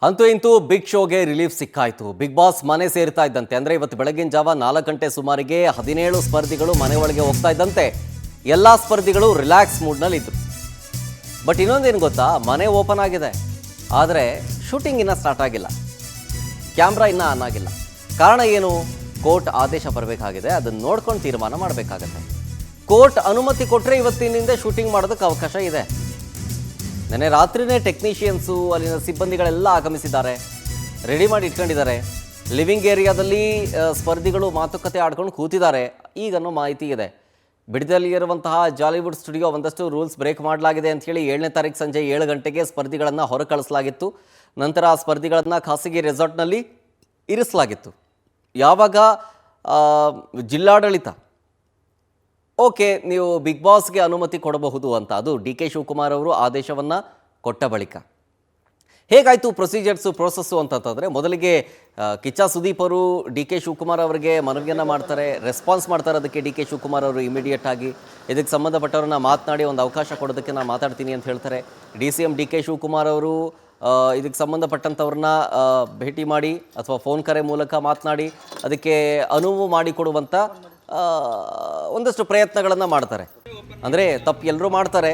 ಅಂತೂ ಇಂತೂ big ಶೋಗೆ relief ಸಿಕ್ಕಾಯಿತು. Big boss ಮನೆ ಸೇರ್ತಾ ಇದ್ದಂತೆ, ಅಂದರೆ ಇವತ್ತು ಬೆಳಗಿನ ಜಾವ 4 ಗಂಟೆ ಸುಮಾರಿಗೆ 17 ಸ್ಪರ್ಧಿಗಳು ಮನೆ ಒಳಗೆ ಹೋಗ್ತಾ ಇದ್ದಂತೆ ಎಲ್ಲ ಸ್ಪರ್ಧಿಗಳು ರಿಲ್ಯಾಕ್ಸ್ ಮೂಡ್ನಲ್ಲಿ ಇದ್ರು. ಬಟ್ ಇನ್ನೊಂದೇನು ಗೊತ್ತಾ, ಮನೆ ಓಪನ್ ಆಗಿದೆ, ಆದರೆ ಶೂಟಿಂಗ್ ಇನ್ನೂ ಸ್ಟಾರ್ಟ್ ಆಗಿಲ್ಲ, ಕ್ಯಾಮ್ರಾ ಇನ್ನೂ ಆನ್ ಆಗಿಲ್ಲ. ಕಾರಣ ಏನು? ಕೋರ್ಟ್ ಆದೇಶ ಬರಬೇಕಾಗಿದೆ, ಅದನ್ನು ನೋಡ್ಕೊಂಡು ತೀರ್ಮಾನ ಮಾಡಬೇಕಾಗತ್ತೆ. ಕೋರ್ಟ್ ಅನುಮತಿ ಕೊಟ್ಟರೆ ಇವತ್ತಿನಿಂದ ಶೂಟಿಂಗ್ ಮಾಡೋದಕ್ಕೆ ಅವಕಾಶ ಇದೆ. ನೆನ್ನೆ ರಾತ್ರಿನೇ ಟೆಕ್ನಿಷಿಯನ್ಸು, ಅಲ್ಲಿನ ಸಿಬ್ಬಂದಿಗಳೆಲ್ಲ ಆಗಮಿಸಿದ್ದಾರೆ, ರೆಡಿ ಮಾಡಿ ಇಟ್ಕೊಂಡಿದ್ದಾರೆ. ಲಿವಿಂಗ್ ಏರಿಯಾದಲ್ಲಿ ಸ್ಪರ್ಧಿಗಳು ಮಾತುಕತೆ ಆಡ್ಕೊಂಡು ಕೂತಿದ್ದಾರೆ ಈಗನ್ನೋ ಮಾಹಿತಿ ಇದೆ. ಬಿಡದಲ್ಲಿರುವಂತಹ ಜಾಲಿವುಡ್ ಸ್ಟುಡಿಯೋ ಒಂದಷ್ಟು ರೂಲ್ಸ್ ಬ್ರೇಕ್ ಮಾಡಲಾಗಿದೆ ಅಂತ ಹೇಳಿ 7ನೇ ತಾರೀಕು ಸಂಜೆ 7 ಗಂಟೆಗೆ ಸ್ಪರ್ಧಿಗಳನ್ನು ಹೊರ ಕಳಿಸಲಾಗಿತ್ತು. ನಂತರ ಆ ಸ್ಪರ್ಧಿಗಳನ್ನು ಖಾಸಗಿ ರೆಸಾರ್ಟ್ನಲ್ಲಿ ಇರಿಸಲಾಗಿತ್ತು. ಯಾವಾಗ ಜಿಲ್ಲಾಡಳಿತ ಓಕೆ ನೀವು ಬಿಗ್ ಬಾಸ್ಗೆ ಅನುಮತಿ ಕೊಡಬಹುದು ಅಂತ, ಅದು ಡಿ ಕೆ ಶಿವಕುಮಾರ್ ಅವರು ಆದೇಶವನ್ನು ಕೊಟ್ಟ ಬಳಿಕ ಹೇಗಾಯಿತು ಪ್ರೋಸೆಸ್ಸು ಅಂತಂತಂದರೆ, ಮೊದಲಿಗೆ ಕಿಚ್ಚ ಸುದೀಪ್ ಅವರು ಡಿ ಕೆ ಶಿವಕುಮಾರ್ ಅವರಿಗೆ ಮನವಿಯನ್ನು ಮಾಡ್ತಾರೆ, ರೆಸ್ಪಾನ್ಸ್ ಮಾಡ್ತಾರೆ. ಅದಕ್ಕೆ ಡಿ ಕೆ ಶಿವಕುಮಾರ್ ಅವರು ಇಮಿಡಿಯೇಟ್ ಆಗಿ ಇದಕ್ಕೆ ಸಂಬಂಧಪಟ್ಟವ್ರನ್ನ ಮಾತನಾಡಿ ಒಂದು ಅವಕಾಶ ಕೊಡೋದಕ್ಕೆ ನಾನು ಮಾತಾಡ್ತೀನಿ ಅಂತ ಹೇಳ್ತಾರೆ. ಡಿ ಕೆ ಶಿವಕುಮಾರ್ ಅವರು ಇದಕ್ಕೆ ಸಂಬಂಧಪಟ್ಟಂಥವ್ರನ್ನ ಭೇಟಿ ಮಾಡಿ ಅಥವಾ ಫೋನ್ ಕರೆ ಮೂಲಕ ಮಾತನಾಡಿ ಅದಕ್ಕೆ ಅನುವು ಮಾಡಿಕೊಡುವಂಥ ಒಂದಷ್ಟು ಪ್ರಯತ್ನಗಳನ್ನು ಮಾಡ್ತಾರೆ. ಅಂದರೆ ತಪ್ಪು ಎಲ್ಲರೂ ಮಾಡ್ತಾರೆ,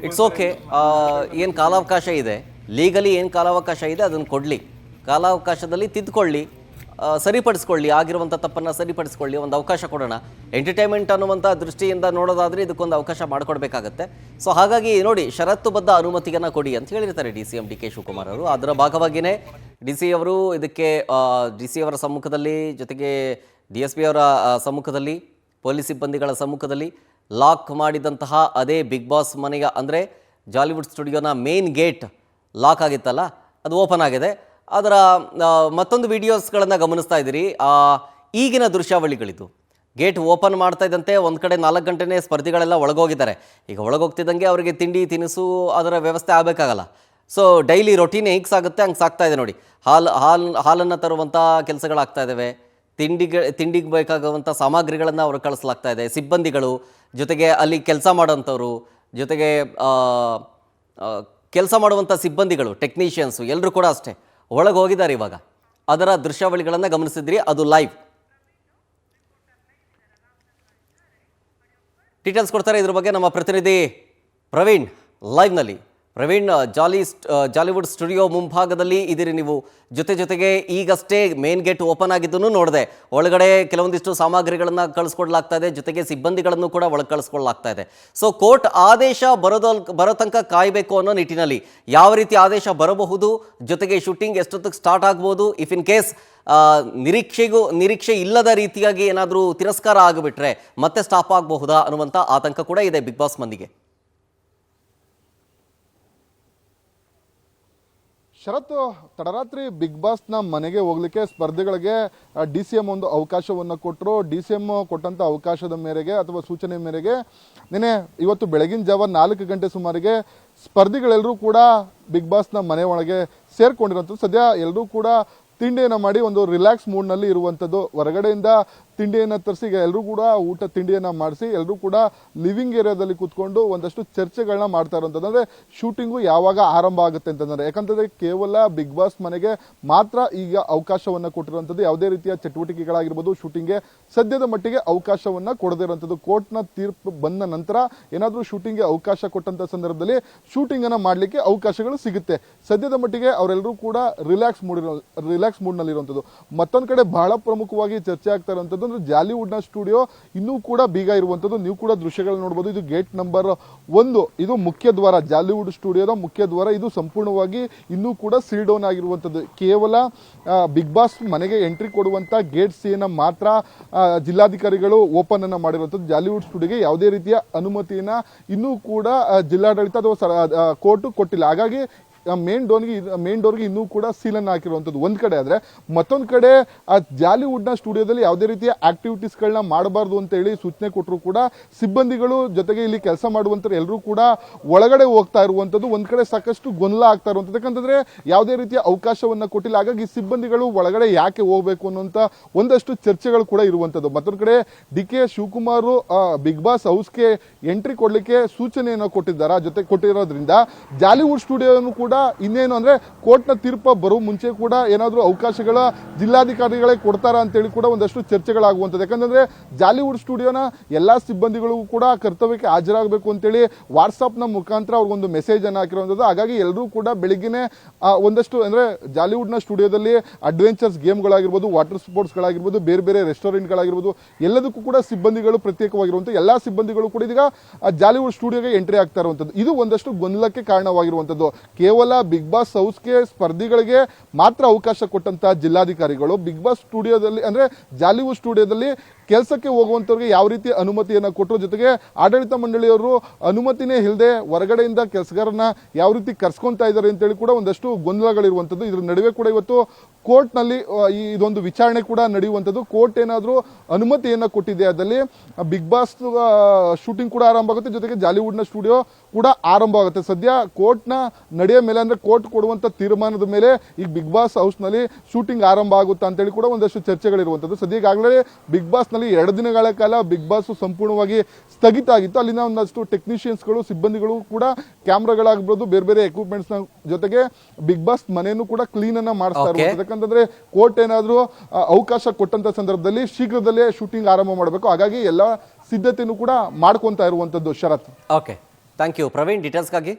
ಇಟ್ಸ್ ಓಕೆ. ಏನು ಕಾಲಾವಕಾಶ ಇದೆ, ಲೀಗಲಿ ಏನು ಕಾಲಾವಕಾಶ ಇದೆ ಅದನ್ನು ಕೊಡಲಿ, ಕಾಲಾವಕಾಶದಲ್ಲಿ ತಿದ್ದುಕೊಳ್ಳಿ, ಸರಿಪಡಿಸ್ಕೊಳ್ಳಿ, ಆಗಿರುವಂಥ ತಪ್ಪನ್ನು ಸರಿಪಡಿಸ್ಕೊಳ್ಳಿ, ಒಂದು ಅವಕಾಶ ಕೊಡೋಣ. ಎಂಟರ್ಟೈನ್ಮೆಂಟ್ ಅನ್ನುವಂಥ ದೃಷ್ಟಿಯಿಂದ ನೋಡೋದಾದರೆ ಇದಕ್ಕೊಂದು ಅವಕಾಶ ಮಾಡಿಕೊಡ್ಬೇಕಾಗತ್ತೆ. ಸೊ ಹಾಗಾಗಿ ನೋಡಿ, ಷರತ್ತುಬದ್ಧ ಅನುಮತಿಯನ್ನು ಕೊಡಿ ಅಂತ ಹೇಳಿರ್ತಾರೆ ಡಿ ಕೆ ಶಿವಕುಮಾರ್ ಅವರು. ಅದರ ಭಾಗವಾಗಿಯೇ ಡಿ ಸಿ ಅವರು ಇದಕ್ಕೆ ಡಿ ಸಿ ಅವರ ಸಮ್ಮುಖದಲ್ಲಿ, ಜೊತೆಗೆ DSP ಅವರ ಸಮ್ಮುಖದಲ್ಲಿ, ಪೊಲೀಸ್ ಸಿಬ್ಬಂದಿಗಳ ಸಮ್ಮುಖದಲ್ಲಿ ಲಾಕ್ ಮಾಡಿದಂತಹ ಅದೇ ಬಿಗ್ ಬಾಸ್ ಮನೆಯ, ಅಂದರೆ ಜಾಲಿವುಡ್ ಸ್ಟುಡಿಯೋನ ಮೇನ್ ಗೇಟ್ ಲಾಕ್ ಆಗಿತ್ತಲ್ಲ, ಅದು ಓಪನ್ ಆಗಿದೆ. ಅದರ ಮತ್ತೊಂದು ವಿಡಿಯೋಸ್ಗಳನ್ನು ಗಮನಿಸ್ತಾ ಇದ್ದೀರಿ. ಈಗಿನ ದೃಶ್ಯಾವಳಿಗಳಿದು. ಗೇಟ್ ಓಪನ್ ಮಾಡ್ತಾ ಇದ್ದಂತೆ ಒಂದು ಕಡೆ 4 ಗಂಟೆನೇ ಸ್ಪರ್ಧಿಗಳೆಲ್ಲ ಒಳಗೋಗಿದ್ದಾರೆ. ಈಗ ಒಳಗೋಗ್ತಿದ್ದಂಗೆ ಅವರಿಗೆ ತಿಂಡಿ ತಿನಿಸು ಅದರ ವ್ಯವಸ್ಥೆ ಆಗಬೇಕಾಗಲ್ಲ. ಸೊ ಡೈಲಿ ರೊಟೀನ್ ಹೇಗೆ ಸಾಗುತ್ತೆ ಹಂಗೆ ಸಾಕ್ತಾ ಇದೆ ನೋಡಿ. ಹಾಲನ್ನು ತರುವಂಥ ಕೆಲಸಗಳಾಗ್ತಾ ಇದ್ದಾವೆ, ತಿಂಡಿಗೆ ಬೇಕಾಗುವಂಥ ಸಾಮಗ್ರಿಗಳನ್ನು ಅವ್ರಿಗೆ ಕಳಿಸಲಾಗ್ತಾ ಇದೆ. ಸಿಬ್ಬಂದಿಗಳು, ಜೊತೆಗೆ ಅಲ್ಲಿ ಕೆಲಸ ಮಾಡೋಂಥವ್ರು, ಜೊತೆಗೆ ಕೆಲಸ ಮಾಡುವಂಥ ಸಿಬ್ಬಂದಿಗಳು, ಟೆಕ್ನಿಷಿಯನ್ಸು ಎಲ್ಲರೂ ಕೂಡ ಅಷ್ಟೇ ಒಳಗೆ ಹೋಗಿದ್ದಾರೆ. ಇವಾಗ ಅದರ ದೃಶ್ಯಾವಳಿಗಳನ್ನು ಗಮನಿಸಿದ್ರಿ, ಅದು ಲೈವ್. ಡೀಟೇಲ್ಸ್ ಕೊಡ್ತಾರೆ ಇದ್ರ ಬಗ್ಗೆ ನಮ್ಮ ಪ್ರತಿನಿಧಿ ಪ್ರವೀಣ್ ಲೈವ್ನಲ್ಲಿ. ಪ್ರವೀಣ್, ಜಾಲಿವುಡ್ ಸ್ಟುಡಿಯೋ ಮುಂಭಾಗದಲ್ಲಿ ಇದ್ದೀರಿ ನೀವು. ಜೊತೆಗೆ ಈಗಷ್ಟೇ ಮೇನ್ ಗೇಟ್ ಓಪನ್ ಆಗಿದ್ದನ್ನು ನೋಡಿದೆ, ಒಳಗಡೆ ಕೆಲವೊಂದಿಷ್ಟು ಸಾಮಗ್ರಿಗಳನ್ನು ಕಳಿಸ್ಕೊಡ್ಲಾಗ್ತಾ ಇದೆ, ಜೊತೆಗೆ ಸಿಬ್ಬಂದಿಗಳನ್ನು ಕೂಡ ಒಳಗೆ ಕಳಿಸ್ಕೊಳ್ಳಲಾಗ್ತಾ ಇದೆ. ಸೊ ಕೋರ್ಟ್ ಆದೇಶ ಬರೋ ತನಕ ಕಾಯಬೇಕು ಅನ್ನೋ ನಿಟ್ಟಿನಲ್ಲಿ ಯಾವ ರೀತಿ ಆದೇಶ ಬರಬಹುದು, ಜೊತೆಗೆ ಶೂಟಿಂಗ್ ಎಷ್ಟೊತ್ತಿಗೆ ಸ್ಟಾರ್ಟ್ ಆಗ್ಬೋದು, ಇಫ್ ಇನ್ ಕೇಸ್ ನಿರೀಕ್ಷೆ ಇಲ್ಲದ ರೀತಿಯಾಗಿ ಏನಾದರೂ ತಿರಸ್ಕಾರ ಆಗಿಬಿಟ್ರೆ ಮತ್ತೆ ಸ್ಟಾಪ್ ಆಗಬಹುದಾ ಅನ್ನುವಂಥ ಆತಂಕ ಕೂಡ ಇದೆ ಬಿಗ್ ಬಾಸ್ ಮಂದಿಗೆ. ಶರತ್, ತಡರಾತ್ರಿ ಬಿಗ್ ಬಾಸ್ನ ಮನೆಗೆ ಹೋಗ್ಲಿಕ್ಕೆ ಸ್ಪರ್ಧಿಗಳಿಗೆ DCM ಒಂದು ಅವಕಾಶವನ್ನು ಕೊಟ್ಟರು. DCM ಕೊಟ್ಟಂಥ ಅವಕಾಶದ ಮೇರೆಗೆ ಅಥವಾ ಸೂಚನೆ ಮೇರೆಗೆ ಇವತ್ತು ಬೆಳಗಿನ ಜಾವ 4 ಗಂಟೆ ಸುಮಾರಿಗೆ ಸ್ಪರ್ಧಿಗಳೆಲ್ಲರೂ ಕೂಡ ಬಿಗ್ ಬಾಸ್ನ ಮನೆ ಒಳಗೆ ಸೇರ್ಕೊಂಡಿರೋಂಥದ್ದು. ಸದ್ಯ ಎಲ್ಲರೂ ಕೂಡ ತಿಂಡಿಯನ್ನು ಮಾಡಿ ಒಂದು ರಿಲ್ಯಾಕ್ಸ್ ಮೂಡ್ನಲ್ಲಿ ಇರುವಂಥದ್ದು. ಹೊರಗಡೆಯಿಂದ ತಿಂಡಿಯನ್ನು ತರಿಸಿ ಎಲ್ಲರೂ ಕೂಡ ತಿಂಡಿಯನ್ನು ಮಾಡಿಸಿ ಎಲ್ಲರೂ ಕೂಡ ಲಿವಿಂಗ್ ಏರಿಯಾದಲ್ಲಿ ಕೂತ್ಕೊಂಡು ಒಂದಷ್ಟು ಚರ್ಚೆಗಳನ್ನ ಮಾಡ್ತಾ ಇರುವಂಥದ್ದು. ಅಂದರೆ ಶೂಟಿಂಗು ಯಾವಾಗ ಆರಂಭ ಆಗುತ್ತೆ ಅಂತಂದರೆ, ಯಾಕಂತಂದರೆ ಕೇವಲ ಬಿಗ್ ಬಾಸ್ ಮನೆಗೆ ಮಾತ್ರ ಈಗ ಅವಕಾಶವನ್ನು ಕೊಟ್ಟಿರುವಂಥದ್ದು. ಯಾವುದೇ ರೀತಿಯ ಚಟುವಟಿಕೆಗಳಾಗಿರ್ಬೋದು ಶೂಟಿಂಗ್ಗೆ ಸದ್ಯದ ಮಟ್ಟಿಗೆ ಅವಕಾಶವನ್ನು ಕೊಡದೇ ಇರುವಂಥದ್ದು. ಕೋರ್ಟ್ನ ತೀರ್ಪು ಬಂದ ನಂತರ ಏನಾದರೂ ಶೂಟಿಂಗ್ಗೆ ಅವಕಾಶ ಕೊಟ್ಟಂಥ ಸಂದರ್ಭದಲ್ಲಿ ಶೂಟಿಂಗನ್ನು ಮಾಡಲಿಕ್ಕೆ ಅವಕಾಶಗಳು ಸಿಗುತ್ತೆ. ಸದ್ಯದ ಮಟ್ಟಿಗೆ ಅವರೆಲ್ಲರೂ ಕೂಡ ರಿಲ್ಯಾಕ್ಸ್ ಮೂಡ್ನಲ್ಲಿರುವಂಥದ್ದು. ಮತ್ತೊಂದು ಕಡೆ ಬಹಳ ಪ್ರಮುಖವಾಗಿ ಚರ್ಚೆ ಆಗ್ತಾ ಇರುವಂಥದ್ದು ಅಂದ್ರೆ ಜಾಲಿವುಡ್ನ ಸ್ಟುಡಿಯೋ ಇನ್ನೂ ಕೂಡ ಬೀಗ ಇರುವಂಥದ್ದು. ನೀವು ಕೂಡ ದೃಶ್ಯಗಳು ನೋಡಬಹುದು. ಇದು ಗೇಟ್ ನಂಬರ್ 1, ಇದು ಮುಖ್ಯ ದ್ವಾರ, ಜಾಲಿವುಡ್ ಸ್ಟುಡಿಯೋದ ಮುಖ್ಯ ದ್ವಾರ. ಇದು ಸಂಪೂರ್ಣವಾಗಿ ಇನ್ನೂ ಕೂಡ ಸೀಲ್ ಡೌನ್ ಆಗಿರುವಂಥದ್ದು. ಕೇವಲ ಬಿಗ್ ಬಾಸ್ ಮನೆಗೆ ಎಂಟ್ರಿ ಕೊಡುವಂಥ ಗೇಟ್ ಸಿಯನ್ನು ಮಾತ್ರ ಜಿಲ್ಲಾಧಿಕಾರಿಗಳು ಓಪನ್ ಅನ್ನು ಮಾಡಿರುವಂಥದ್ದು. ಜಾಲಿವುಡ್ ಸ್ಟುಡಿಯೋಗೆ ಯಾವುದೇ ರೀತಿಯ ಅನುಮತಿಯನ್ನು ಇನ್ನೂ ಕೂಡ ಜಿಲ್ಲಾಡಳಿತ ಅಥವಾ ಕೋರ್ಟ್ ಕೊಟ್ಟಿಲ್ಲ. ಹಾಗಾಗಿ ಮೇನ್ ಡೋರ್ಗೆ ಇನ್ನೂ ಕೂಡ ಸೀಲನ್ನು ಹಾಕಿರುವಂಥದ್ದು ಒಂದು ಕಡೆ. ಆದರೆ ಮತ್ತೊಂದು ಕಡೆ ಆ ಜಾಲಿವುಡ್ನ ಸ್ಟುಡಿಯೋದಲ್ಲಿ ಯಾವುದೇ ರೀತಿಯ ಆಕ್ಟಿವಿಟೀಸ್ಗಳನ್ನ ಮಾಡಬಾರ್ದು ಅಂತ ಹೇಳಿ ಸೂಚನೆ ಕೊಟ್ಟರು ಕೂಡ ಸಿಬ್ಬಂದಿಗಳು, ಜೊತೆಗೆ ಇಲ್ಲಿ ಕೆಲಸ ಮಾಡುವಂಥವ್ರು ಎಲ್ಲರೂ ಕೂಡ ಒಳಗಡೆ ಹೋಗ್ತಾ ಇರುವಂಥದ್ದು. ಒಂದು ಕಡೆ ಸಾಕಷ್ಟು ಗೊಂದಲ ಆಗ್ತಾ ಇರುವಂಥದ್ದು. ಯಾಕಂತಂದ್ರೆ ಯಾವುದೇ ರೀತಿಯ ಅವಕಾಶವನ್ನು ಕೊಟ್ಟಿಲ್ಲ. ಹಾಗಾಗಿ ಸಿಬ್ಬಂದಿಗಳು ಒಳಗಡೆ ಯಾಕೆ ಹೋಗಬೇಕು ಅನ್ನುವಂಥ ಒಂದಷ್ಟು ಚರ್ಚೆಗಳು ಕೂಡ ಇರುವಂಥದ್ದು. ಮತ್ತೊಂದು ಕಡೆ DK ಶಿವಕುಮಾರ್ ಬಿಗ್ ಬಾಸ್ ಹೌಸ್ಗೆ ಎಂಟ್ರಿ ಕೊಡಲಿಕ್ಕೆ ಸೂಚನೆಯನ್ನು ಕೊಟ್ಟಿದ್ದಾರೆ. ಜೊತೆ ಕೊಟ್ಟಿರೋದ್ರಿಂದ ಜಾಲಿವುಡ್ ಸ್ಟುಡಿಯೋನು ಕೂಡ ಕೂಡ ಇನ್ನೇನು ಅಂದ್ರೆ ಕೋರ್ಟ್ನ ತೀರ್ಪು ಬರೋ ಮುಂಚೆ ಕೂಡ ಏನಾದರೂ ಅವಕಾಶಗಳ ಜಿಲ್ಲಾಧಿಕಾರಿಗಳೇ ಕೊಡ್ತಾರಾ ಅಂತೇಳಿ ಕೂಡ ಒಂದಷ್ಟು ಚರ್ಚೆಗಳಾಗುವಂಥದ್ದು. ಯಾಕಂದ್ರೆ ಜಾಲಿವುಡ್ ಸ್ಟುಡಿಯೋನ ಎಲ್ಲಾ ಸಿಬ್ಬಂದಿಗಳಿಗೂ ಕೂಡ ಕರ್ತವ್ಯಕ್ಕೆ ಹಾಜರಾಗಬೇಕು ಅಂತೇಳಿ ವಾಟ್ಸಾಪ್ನ ಮುಖಾಂತರ ಅವ್ರಿಗೊಂದು ಮೆಸೇಜ್ ಅನ್ನು ಹಾಕಿರುವಂಥದ್ದು. ಹಾಗಾಗಿ ಎಲ್ಲರೂ ಕೂಡ ಬೆಳಿಗ್ಗೆನೆ ಒಂದಷ್ಟು ಅಂದ್ರೆ ಜಾಲಿವುಡ್ನ ಸ್ಟುಡಿಯೋದಲ್ಲಿ ಅಡ್ವೆಂಚರ್ಸ್ ಗೇಮ್ಗಳಾಗಿರ್ಬೋದು, ವಾಟರ್ ಸ್ಪೋರ್ಟ್ಸ್ಗಳಾಗಿರ್ಬೋದು, ಬೇರೆ ಬೇರೆ ರೆಸ್ಟೋರೆಂಟ್ಗಳಾಗಿರ್ಬೋದು, ಎಲ್ಲದಕ್ಕೂ ಕೂಡ ಸಿಬ್ಬಂದಿಗಳು ಪ್ರತ್ಯೇಕವಾಗಿರುವಂಥ ಎಲ್ಲಾ ಸಿಬ್ಬಂದಿಗಳು ಕೂಡ ಇದೀಗ ಜಾಲಿವುಡ್ ಸ್ಟುಡಿಯೋಗೆ ಎಂಟ್ರಿ ಆಗ್ತಾ ಇರುವಂಥದ್ದು. ಇದು ಒಂದಷ್ಟು ಗೊಂದಲಕ್ಕೆ ಕಾರಣವಾಗಿರುವಂಥದ್ದು. ಕೇವಲ ಬಿಗ್ ಬಾಸ್ ಹೌಸ್ಗೆ ಸ್ಪರ್ಧಿಗಳಿಗೆ ಮಾತ್ರ ಅವಕಾಶ ಕೊಟ್ಟಂತಹ ಜಿಲ್ಲಾಧಿಕಾರಿಗಳು ಬಿಗ್ ಬಾಸ್ ಸ್ಟುಡಿಯೋದಲ್ಲಿ ಅಂದ್ರೆ ಜಾಲಿವುಡ್ ಸ್ಟುಡಿಯೋದಲ್ಲಿ ಕೆಲಸಕ್ಕೆ ಹೋಗುವಂತವ್ರಿಗೆ ಯಾವ ರೀತಿ ಅನುಮತಿಯನ್ನ ಕೊಟ್ಟರು, ಜೊತೆಗೆ ಆಡಳಿತ ಮಂಡಳಿಯವರು ಅನುಮತಿನೇ ಇಲ್ಲದೆ ಹೊರಗಡೆಯಿಂದ ಕೆಲಸಗಾರನ ಯಾವ ರೀತಿ ಕರ್ಸ್ಕೊಂತಾ ಇದ್ದಾರೆ ಅಂತೇಳಿ ಕೂಡ ಒಂದಷ್ಟು ಗೊಂದಲಗಳಿರುವಂಥದ್ದು. ಇದ್ರ ನಡುವೆ ಕೂಡ ಇವತ್ತು ಕೋರ್ಟ್ನಲ್ಲಿ ಇದೊಂದು ವಿಚಾರಣೆ ಕೂಡ ನಡೆಯುವಂಥದ್ದು. ಕೋರ್ಟ್ ಏನಾದರೂ ಅನುಮತಿಯನ್ನ ಕೊಟ್ಟಿದೆ ಅದಲ್ಲಿ ಬಿಗ್ ಬಾಸ್ ಶೂಟಿಂಗ್ ಕೂಡ ಆರಂಭ ಆಗುತ್ತೆ, ಜೊತೆಗೆ ಜಾಲಿವುಡ್ನ ಸ್ಟುಡಿಯೋ ಕೂಡ ಆರಂಭ ಆಗುತ್ತೆ. ಸದ್ಯ ಕೋರ್ಟ್ನ ನಡೆಯ ಮೇಲೆ ಅಂದ್ರೆ ಕೋರ್ಟ್ ಕೊಡುವಂತ ತೀರ್ಮಾನದ ಮೇಲೆ ಈಗ ಬಿಗ್ ಬಾಸ್ ಹೌಸ್ನಲ್ಲಿ ಶೂಟಿಂಗ್ ಆರಂಭ ಆಗುತ್ತಾ ಅಂತೇಳಿ ಕೂಡ ಒಂದಷ್ಟು ಚರ್ಚೆಗಳಿರುವಂಥದ್ದು. ಸದ್ಯ ಈಗಾಗಲೇ ಬಿಗ್ ಬಾಸ್ನಲ್ಲಿ 2 ದಿನಗಳ ಕಾಲ ಬಿಗ್ ಬಾಸ್ ಸಂಪೂರ್ಣವಾಗಿ ಸ್ಥಗಿತ ಆಗಿತ್ತು. ಅಲ್ಲಿನ ಒಂದಷ್ಟು ಟೆಕ್ನಿಷಿಯನ್ಸ್ಗಳು, ಸಿಬ್ಬಂದಿಗಳು ಕೂಡ ಕ್ಯಾಮ್ರಾಗಳಾಗಬಹುದು, ಬೇರೆ ಬೇರೆ ಎಕ್ವಿಪ್ಮೆಂಟ್ಸ್ ಜೊತೆಗೆ ಬಿಗ್ ಬಾಸ್ ಮನೆಯನ್ನು ಕೂಡ ಕ್ಲೀನ್ ಅನ್ನ ಮಾಡಿಸ್ತಾ ಇರುವಂಥದ್ದು. ಯಾಕಂತಂದ್ರೆ ಕೋರ್ಟ್ ಏನಾದರೂ ಅವಕಾಶ ಕೊಟ್ಟಂತ ಸಂದರ್ಭದಲ್ಲಿ ಶೀಘ್ರದಲ್ಲೇ ಶೂಟಿಂಗ್ ಆರಂಭ ಮಾಡಬೇಕು. ಹಾಗಾಗಿ ಎಲ್ಲ ಸಿದ್ಧತೆಯನ್ನು ಕೂಡ ಮಾಡ್ಕೊಂತಾ ಇರುವಂಥದ್ದು. ಶರತ್, ಓಕೆ, ಥ್ಯಾಂಕ್ ಯು ಪ್ರವೀಣ್ ಡೀಟೇಲ್ಸ್ಗಾಗಿ.